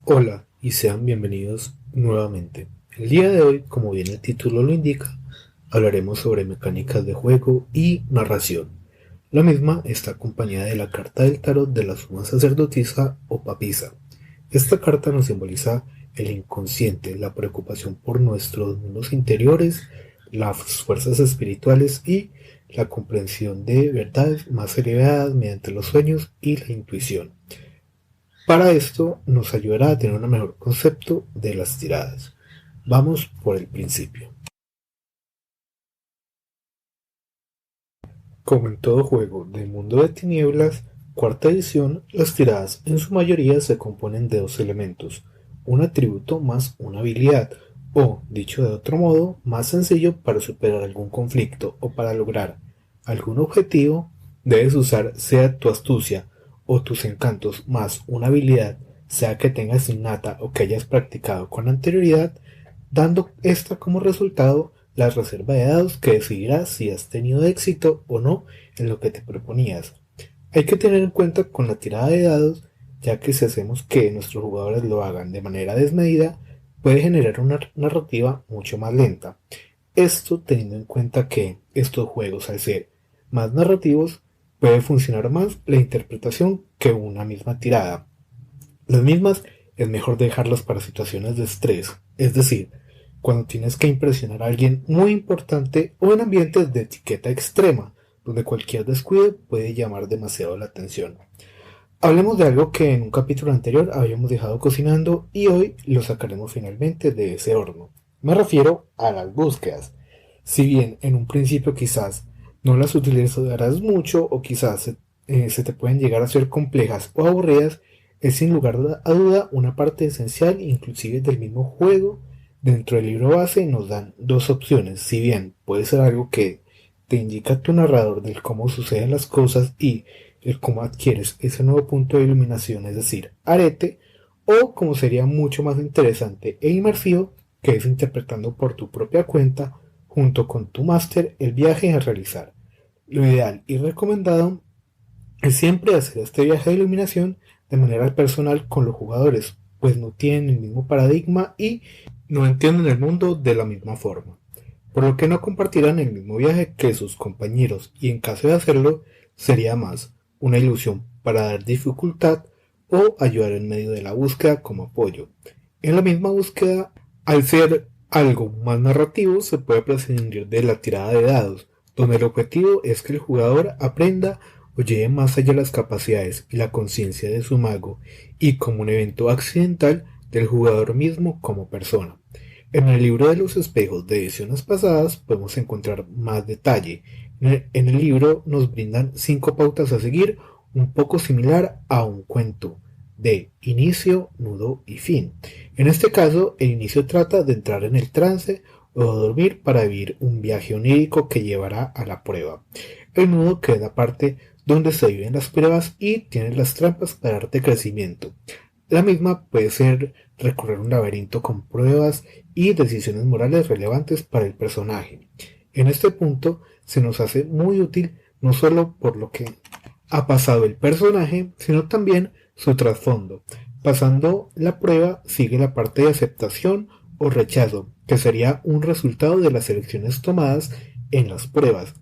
Hola y sean bienvenidos nuevamente. El día de hoy, como bien el título lo indica, hablaremos sobre mecánicas de juego y narración. La misma está acompañada de la carta del tarot de la suma sacerdotisa o papisa. Esta carta nos simboliza el inconsciente, la preocupación por nuestros mundos interiores, las fuerzas espirituales y la comprensión de verdades más elevadas mediante los sueños y la intuición. Para esto nos ayudará a tener un mejor concepto de las tiradas. Vamos por el principio. Como en todo juego de Mundo de Tinieblas, cuarta edición, las tiradas en su mayoría se componen de dos elementos, un atributo más una habilidad, o, dicho de otro modo, más sencillo para superar algún conflicto o para lograr algún objetivo, debes usar sea tu astucia o tus encantos más una habilidad, sea que tengas innata o que hayas practicado con anterioridad, dando esta como resultado la reserva de dados que decidirá si has tenido éxito o no en lo que te proponías. Hay que tener en cuenta con la tirada de dados, ya que si hacemos que nuestros jugadores lo hagan de manera desmedida, puede generar una narrativa mucho más lenta. Esto teniendo en cuenta que estos juegos, al ser más narrativos, puede funcionar más la interpretación que una misma tirada. Las mismas es mejor dejarlas para situaciones de estrés, es decir, cuando tienes que impresionar a alguien muy importante o en ambientes de etiqueta extrema, donde cualquier descuido puede llamar demasiado la atención. Hablemos de algo que en un capítulo anterior habíamos dejado cocinando y hoy lo sacaremos finalmente de ese horno. Me refiero a las búsquedas. Si bien en un principio quizás no las utilizarás mucho o quizás se te pueden llegar a ser complejas o aburridas, es sin lugar a duda una parte esencial inclusive del mismo juego. Dentro del libro base nos dan dos opciones, si bien puede ser algo que te indica tu narrador del cómo suceden las cosas y el cómo adquieres ese nuevo punto de iluminación, es decir, arete, o como sería mucho más interesante e inmersivo, que es interpretando por tu propia cuenta, junto con tu máster, el viaje a realizar. Lo ideal y recomendado es siempre hacer este viaje de iluminación de manera personal con los jugadores, pues no tienen el mismo paradigma y no entienden el mundo de la misma forma, por lo que no compartirán el mismo viaje que sus compañeros y en caso de hacerlo sería más una ilusión para dar dificultad o ayudar en medio de la búsqueda como apoyo. En la misma búsqueda, al ser algo más narrativo, se puede prescindir de la tirada de dados, donde el objetivo es que el jugador aprenda o lleve más allá las capacidades y la conciencia de su mago, y como un evento accidental del jugador mismo como persona. En el libro de los espejos de ediciones pasadas podemos encontrar más detalle. En el libro nos brindan 5 pautas a seguir, un poco similar a un cuento de inicio, nudo y fin. En este caso, el inicio trata de entrar en el trance o dormir para vivir un viaje onírico que llevará a la prueba. El nudo que es la parte donde se viven las pruebas y tienes las trampas para darte crecimiento. La misma puede ser recorrer un laberinto con pruebas y decisiones morales relevantes para el personaje. En este punto se nos hace muy útil no solo por lo que ha pasado el personaje, sino también su trasfondo. Pasando la prueba sigue la parte de aceptación o rechazo, que sería un resultado de las elecciones tomadas en las pruebas,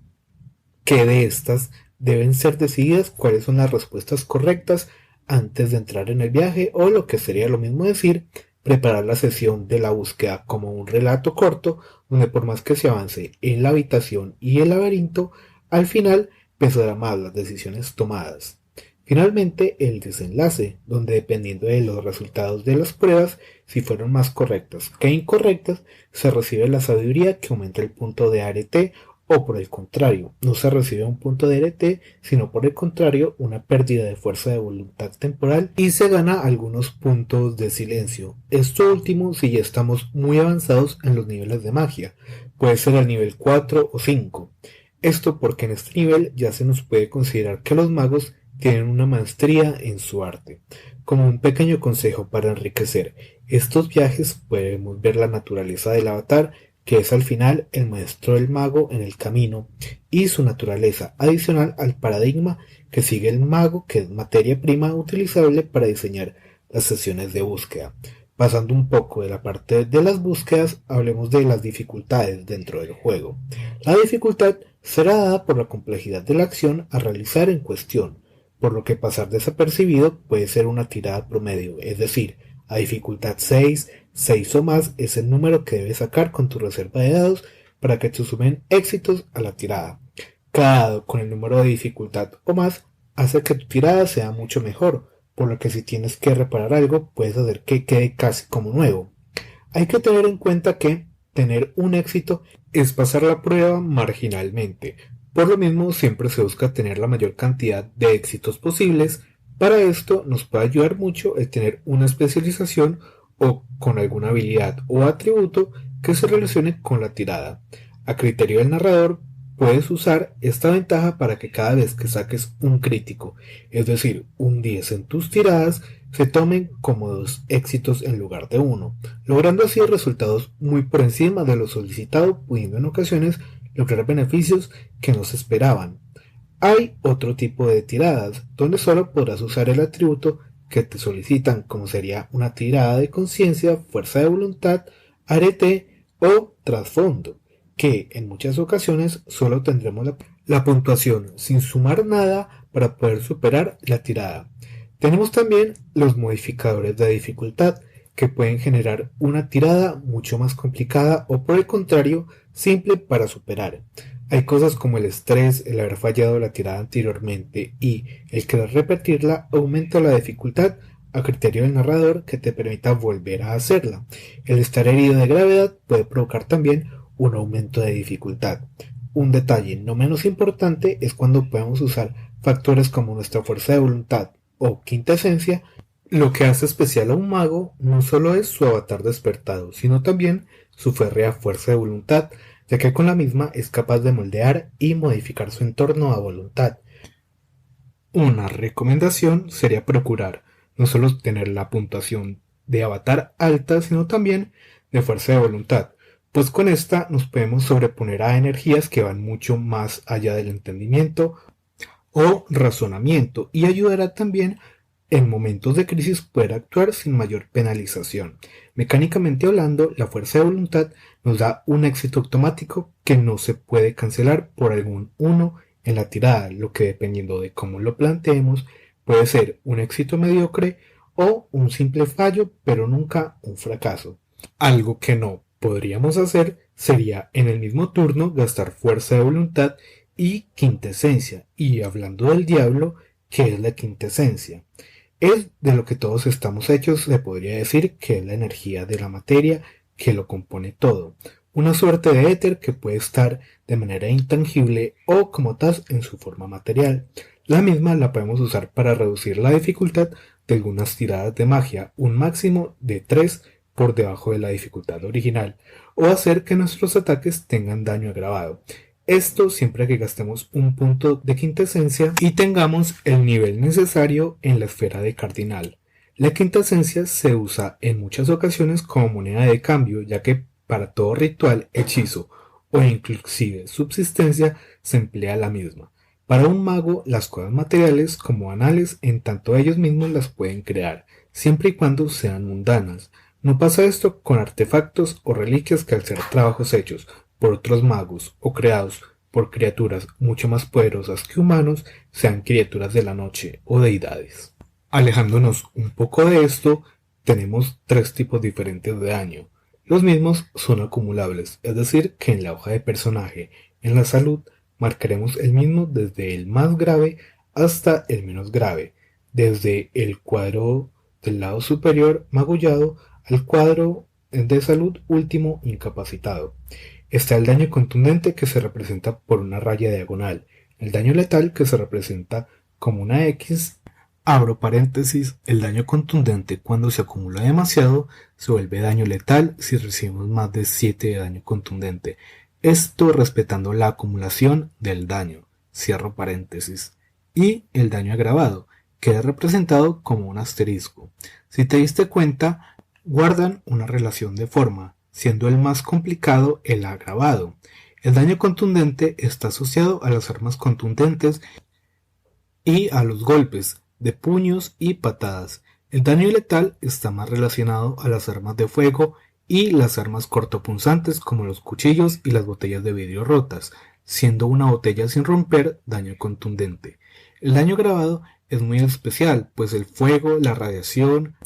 que de estas deben ser decididas cuáles son las respuestas correctas antes de entrar en el viaje, o lo que sería lo mismo decir, preparar la sesión de la búsqueda como un relato corto, donde por más que se avance en la habitación y el laberinto, al final pesará más las decisiones tomadas. Finalmente, el desenlace, donde dependiendo de los resultados de las pruebas, si fueron más correctas que incorrectas, se recibe la sabiduría que aumenta el punto de arete, o por el contrario, no se recibe un punto de RT, sino por el contrario, una pérdida de fuerza de voluntad temporal y se gana algunos puntos de silencio. Esto último si ya estamos muy avanzados en los niveles de magia, puede ser el nivel 4 o 5. Esto porque en este nivel ya se nos puede considerar que los magos tienen una maestría en su arte. Como un pequeño consejo para enriquecer estos viajes, podemos ver la naturaleza del avatar, que es al final el maestro del mago en el camino, y su naturaleza adicional al paradigma que sigue el mago, que es materia prima utilizable para diseñar las sesiones de búsqueda. Pasando un poco de la parte de las búsquedas, hablemos de las dificultades dentro del juego. La dificultad será dada por la complejidad de la acción a realizar en cuestión, por lo que pasar desapercibido puede ser una tirada promedio, es decir, a dificultad 6, 6 o más es el número que debes sacar con tu reserva de dados para que te sumen éxitos a la tirada. Cada dado con el número de dificultad o más hace que tu tirada sea mucho mejor, por lo que si tienes que reparar algo puedes hacer que quede casi como nuevo. Hay que tener en cuenta que tener un éxito es pasar la prueba marginalmente. Por lo mismo siempre se busca tener la mayor cantidad de éxitos posibles. Para esto nos puede ayudar mucho el tener una especialización o con alguna habilidad o atributo que se relacione con la tirada. A criterio del narrador, puedes usar esta ventaja para que cada vez que saques un crítico, es decir, un 10 en tus tiradas, se tomen como 2 éxitos en lugar de uno, logrando así resultados muy por encima de lo solicitado, pudiendo en ocasiones lograr beneficios que no se esperaban. Hay otro tipo de tiradas, donde solo podrás usar el atributo que te solicitan, como sería una tirada de conciencia, fuerza de voluntad, arete o trasfondo, que en muchas ocasiones solo tendremos la puntuación sin sumar nada para poder superar la tirada. Tenemos también los modificadores de dificultad, que pueden generar una tirada mucho más complicada o por el contrario, simple para superar. Hay cosas como el estrés, el haber fallado la tirada anteriormente y el querer repetirla aumenta la dificultad a criterio del narrador que te permita volver a hacerla. El estar herido de gravedad puede provocar también un aumento de dificultad. Un detalle no menos importante es cuando podemos usar factores como nuestra fuerza de voluntad o quinta esencia. Lo que hace especial a un mago no solo es su avatar despertado, sino también su férrea fuerza de voluntad, ya que con la misma es capaz de moldear y modificar su entorno a voluntad. Una recomendación sería procurar no solo tener la puntuación de avatar alta, sino también de fuerza de voluntad, pues con esta nos podemos sobreponer a energías que van mucho más allá del entendimiento o razonamiento y ayudará también en momentos de crisis poder actuar sin mayor penalización. Mecánicamente hablando, la fuerza de voluntad nos da un éxito automático que no se puede cancelar por algún 1 en la tirada, lo que dependiendo de cómo lo planteemos puede ser un éxito mediocre o un simple fallo, pero nunca un fracaso. Algo que no podríamos hacer sería en el mismo turno gastar fuerza de voluntad y quintesencia. Y hablando del diablo, ¿qué es la quintesencia? Es de lo que todos estamos hechos, se podría decir que es la energía de la materia que lo compone todo. Una suerte de éter que puede estar de manera intangible o como tal en su forma material. La misma la podemos usar para reducir la dificultad de algunas tiradas de magia, un máximo de 3 por debajo de la dificultad original, o hacer que nuestros ataques tengan daño agravado. Esto siempre que gastemos un punto de quintesencia y tengamos el nivel necesario en la esfera de cardinal. La quintesencia se usa en muchas ocasiones como moneda de cambio, ya que para todo ritual, hechizo o inclusive subsistencia se emplea la misma. Para un mago, las cosas materiales como anales, en tanto ellos mismos las pueden crear, siempre y cuando sean mundanas. No pasa esto con artefactos o reliquias que al ser trabajos hechos por otros magos o creados por criaturas mucho más poderosas que humanos, sean criaturas de la noche o deidades. Alejándonos un poco de esto, tenemos 3 tipos diferentes de daño. Los mismos son acumulables, es decir, que en la hoja de personaje, en la salud, marcaremos el mismo desde el más grave hasta el menos grave, desde el cuadro del lado superior magullado al cuadro de salud último incapacitado. Está el daño contundente que se representa por una raya diagonal, el daño letal que se representa como una X, abro paréntesis, el daño contundente cuando se acumula demasiado se vuelve daño letal si recibimos más de 7 de daño contundente. Esto respetando la acumulación del daño, cierro paréntesis. Y el daño agravado, queda representado como un asterisco. Si te diste cuenta, guardan una relación de forma, siendo el más complicado el agravado. El daño contundente está asociado a las armas contundentes y a los golpes de puños y patadas. El daño letal está más relacionado a las armas de fuego y las armas cortopunzantes como los cuchillos y las botellas de vidrio rotas, siendo una botella sin romper daño contundente. El daño grabado es muy especial, pues el fuego, la radiación,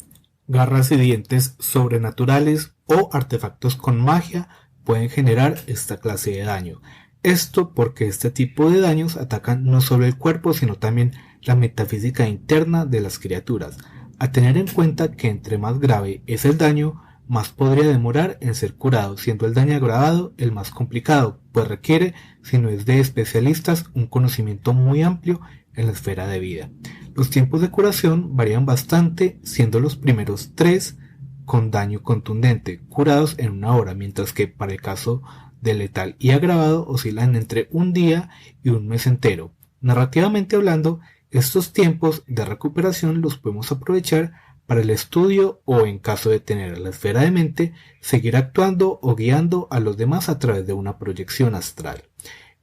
garras y dientes sobrenaturales o artefactos con magia pueden generar esta clase de daño. Esto porque este tipo de daños atacan no solo el cuerpo, sino también la metafísica interna de las criaturas. A tener en cuenta que entre más grave es el daño, más podría demorar en ser curado, siendo el daño agravado el más complicado, pues requiere, si no es de especialistas, un conocimiento muy amplio en la esfera de vida. Los tiempos de curación varían bastante, siendo los primeros 3 con daño contundente, curados en 1 hora, mientras que para el caso de letal y agravado oscilan entre un día y un mes entero. Narrativamente hablando, estos tiempos de recuperación los podemos aprovechar para el estudio o, en caso de tener la esfera de mente, seguir actuando o guiando a los demás a través de una proyección astral.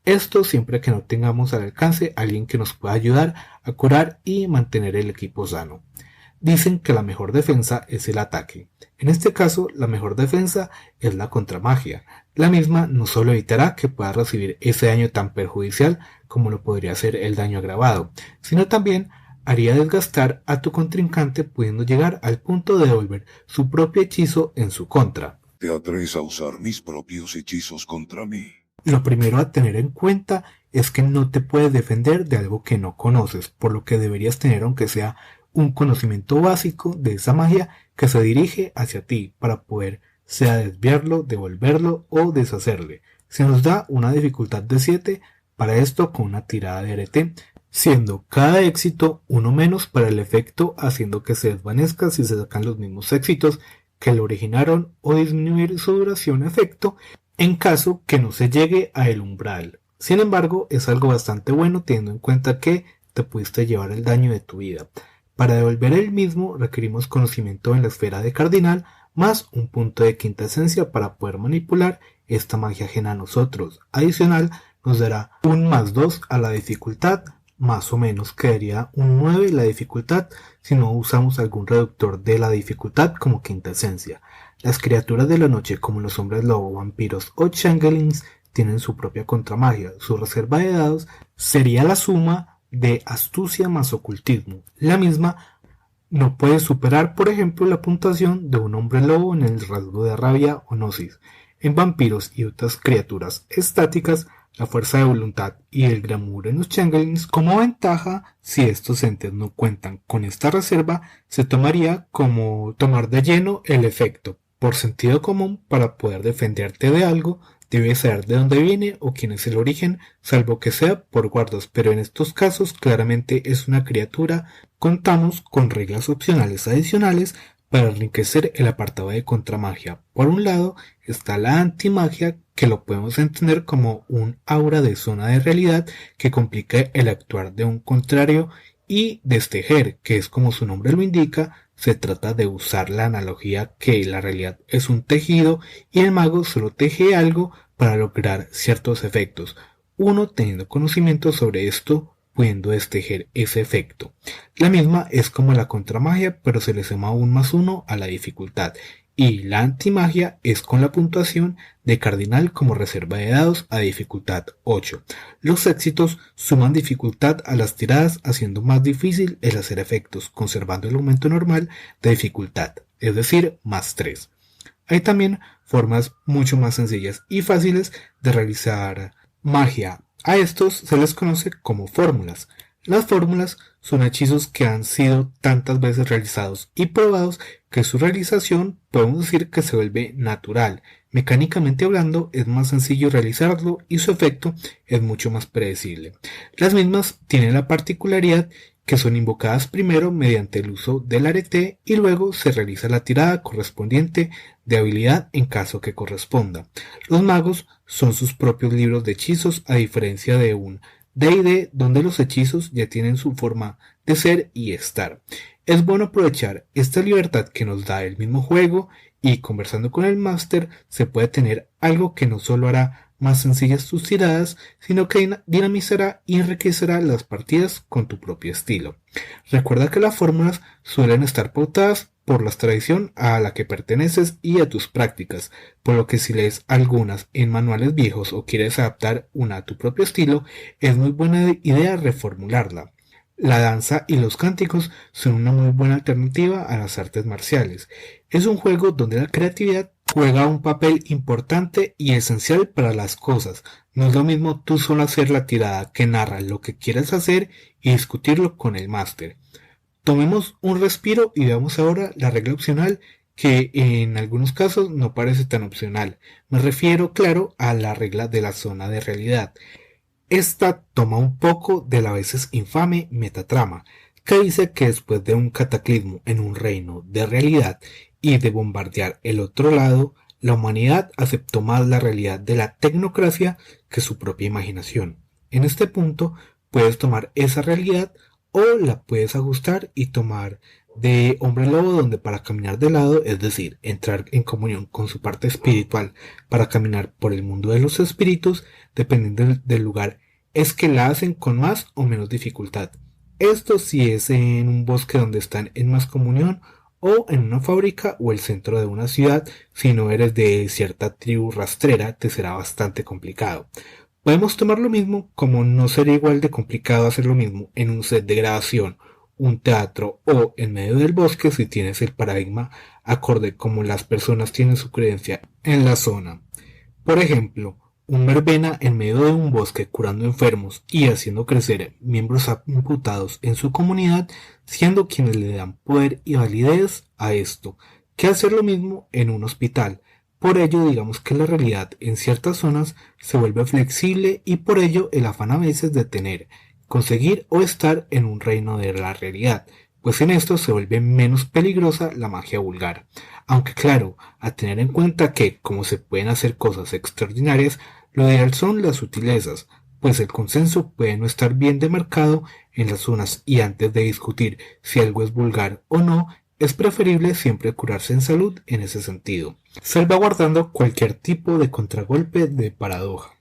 Esto siempre que no tengamos al alcance a alguien que nos pueda ayudar a curar y mantener el equipo sano. Dicen que la mejor defensa es el ataque. En este caso, la mejor defensa es la contramagia. La misma no solo evitará que puedas recibir ese daño tan perjudicial como lo podría ser el daño agravado, sino también haría desgastar a tu contrincante, pudiendo llegar al punto de devolver su propio hechizo en su contra. ¿Te atreves a usar mis propios hechizos contra mí? Lo primero a tener en cuenta es que no te puedes defender de algo que no conoces, por lo que deberías tener, aunque sea un conocimiento básico de esa magia que se dirige hacia ti para poder sea desviarlo, devolverlo o deshacerle. Se nos da una dificultad de 7 para esto con una tirada de arete, siendo cada éxito uno menos para el efecto, haciendo que se desvanezca si se sacan los mismos éxitos que lo originaron, o disminuir su duración efecto en caso que no se llegue a el umbral. Sin embargo, es algo bastante bueno teniendo en cuenta que te pudiste llevar el daño de tu vida. Para devolver el mismo requerimos conocimiento en la esfera de cardinal más un punto de quinta esencia para poder manipular esta magia ajena a nosotros. Adicional nos dará un +2 a la dificultad, más o menos quedaría un 9 la dificultad si no usamos algún reductor de la dificultad como quinta esencia. Las criaturas de la noche como los hombres lobo, vampiros o changelings tienen su propia contramagia. Su reserva de dados sería la suma de astucia más ocultismo. La misma no puede superar, por ejemplo, la puntuación de un hombre lobo en el rasgo de rabia o gnosis. En vampiros y otras criaturas estáticas, la fuerza de voluntad y el glamour en los changelings, como ventaja, si estos entes no cuentan con esta reserva, se tomaría como tomar de lleno el efecto. Por sentido común, para poder defenderte de algo, debes saber de dónde viene o quién es el origen, salvo que sea por guardas, pero en estos casos claramente es una criatura. Contamos con reglas opcionales adicionales para enriquecer el apartado de contramagia. Por un lado está la antimagia, que lo podemos entender como un aura de zona de realidad que complica el actuar de un contrario, y destejer, que es como su nombre lo indica, se trata de usar la analogía que la realidad es un tejido y el mago solo teje algo para lograr ciertos efectos, uno teniendo conocimiento sobre esto pudiendo destejer ese efecto. La misma es como la contramagia, pero se le suma un +1 a la dificultad, y la antimagia es con la puntuación de cardinal como reserva de dados a dificultad 8. Los éxitos suman dificultad a las tiradas, haciendo más difícil el hacer efectos, conservando el aumento normal de dificultad, es decir, +3. Hay también formas mucho más sencillas y fáciles de realizar magia. A estos se les conoce como fórmulas. Las fórmulas son hechizos que han sido tantas veces realizados y probados que su realización podemos decir que se vuelve natural. Mecánicamente hablando es más sencillo realizarlo y su efecto es mucho más predecible. Las mismas tienen la particularidad que son invocadas primero mediante el uso del arete y luego se realiza la tirada correspondiente de habilidad en caso que corresponda. Los magos son sus propios libros de hechizos, a diferencia de un D&D donde los hechizos ya tienen su forma de ser y estar. Es bueno aprovechar esta libertad que nos da el mismo juego, y conversando con el máster se puede tener algo que no solo hará más sencillas tus tiradas, sino que dinamizará y enriquecerá las partidas con tu propio estilo. Recuerda que las fórmulas suelen estar pautadas por la tradición a la que perteneces y a tus prácticas, por lo que si lees algunas en manuales viejos o quieres adaptar una a tu propio estilo, es muy buena idea reformularla. La danza y los cánticos son una muy buena alternativa a las artes marciales. Es un juego donde la creatividad juega un papel importante y esencial para las cosas. No es lo mismo tú solo hacer la tirada que narra lo que quieres hacer y discutirlo con el máster. Tomemos un respiro y veamos ahora la regla opcional, que en algunos casos no parece tan opcional. Me refiero, claro, a la regla de la zona de realidad. Esta toma un poco de la a veces infame metatrama, que dice que después de un cataclismo en un reino de realidad y de bombardear el otro lado, la humanidad aceptó más la realidad de la tecnocracia que su propia imaginación. En este punto puedes tomar esa realidad o la puedes ajustar y tomar de hombre lobo, donde para caminar de lado, es decir, entrar en comunión con su parte espiritual para caminar por el mundo de los espíritus, dependiendo del lugar, es que la hacen con más o menos dificultad. Esto si es en un bosque donde están en más comunión, o en una fábrica o el centro de una ciudad. Si no eres de cierta tribu rastrera, te será bastante complicado. Podemos tomar lo mismo, como no sería igual de complicado hacer lo mismo en un set de grabación, un teatro o en medio del bosque si tienes el paradigma acorde como las personas tienen su creencia en la zona. Por ejemplo, un verbena en medio de un bosque curando enfermos y haciendo crecer miembros imputados en su comunidad, siendo quienes le dan poder y validez a esto, que hacer lo mismo en un hospital. Por ello, digamos que la realidad en ciertas zonas se vuelve flexible y por ello el afán a veces de tener, conseguir o estar en un reino de la realidad, pues en esto se vuelve menos peligrosa la magia vulgar. Aunque claro, a tener en cuenta que, como se pueden hacer cosas extraordinarias, lo ideal son las sutilezas, pues el consenso puede no estar bien demarcado en las zonas y antes de discutir si algo es vulgar o no, es preferible siempre curarse en salud en ese sentido, salvaguardando cualquier tipo de contragolpe de paradoja.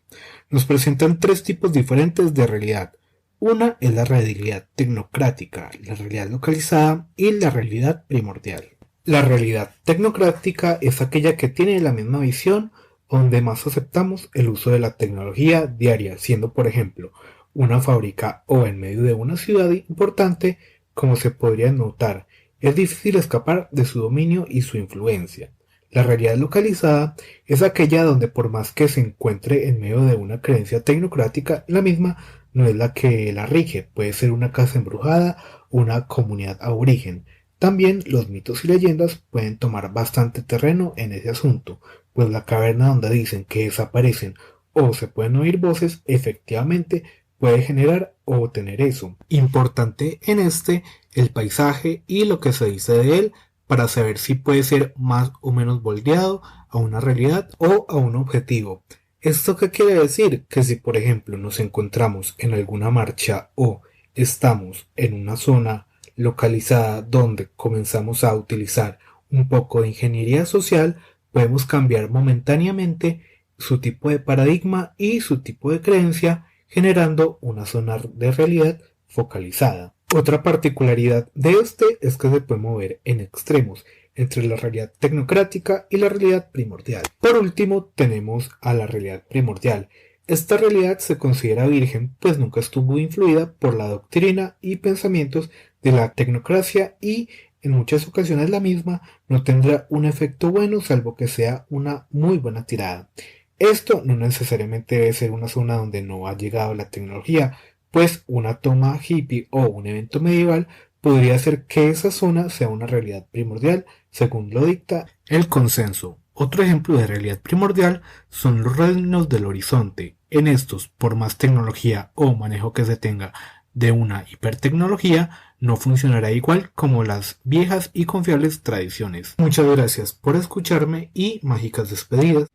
Nos presentan tres tipos diferentes de realidad. Una es la realidad tecnocrática, la realidad localizada y la realidad primordial. La realidad tecnocrática es aquella que tiene la misma visión, donde más aceptamos el uso de la tecnología diaria, siendo por ejemplo una fábrica o en medio de una ciudad importante. Como se podría notar, es difícil escapar de su dominio y su influencia. La realidad localizada es aquella donde por más que se encuentre en medio de una creencia tecnocrática, la misma no es la que la rige, puede ser una casa embrujada o una comunidad aborigen. También los mitos y leyendas pueden tomar bastante terreno en ese asunto, pues la caverna donde dicen que desaparecen o se pueden oír voces efectivamente puede generar o tener eso. Importante en el paisaje y lo que se dice de él para saber si puede ser más o menos moldeado a una realidad o a un objetivo. ¿Esto qué quiere decir? Que si por ejemplo nos encontramos en alguna marcha o estamos en una zona localizada donde comenzamos a utilizar un poco de ingeniería social, podemos cambiar momentáneamente su tipo de paradigma y su tipo de creencia, generando una zona de realidad focalizada. Otra particularidad de es que se puede mover en extremos entre la realidad tecnocrática y la realidad primordial. Por último, tenemos a la realidad primordial. Esta realidad se considera virgen, pues nunca estuvo influida por la doctrina y pensamientos de la tecnocracia y en muchas ocasiones la misma no tendrá un efecto bueno salvo que sea una muy buena tirada. Esto no necesariamente debe ser una zona donde no ha llegado la tecnología, pues una toma hippie o un evento medieval podría hacer que esa zona sea una realidad primordial, según lo dicta el consenso. Otro ejemplo de realidad primordial son los reinos del horizonte. En estos, por más tecnología o manejo que se tenga de una hipertecnología, no funcionará igual como las viejas y confiables tradiciones. Muchas gracias por escucharme y mágicas despedidas.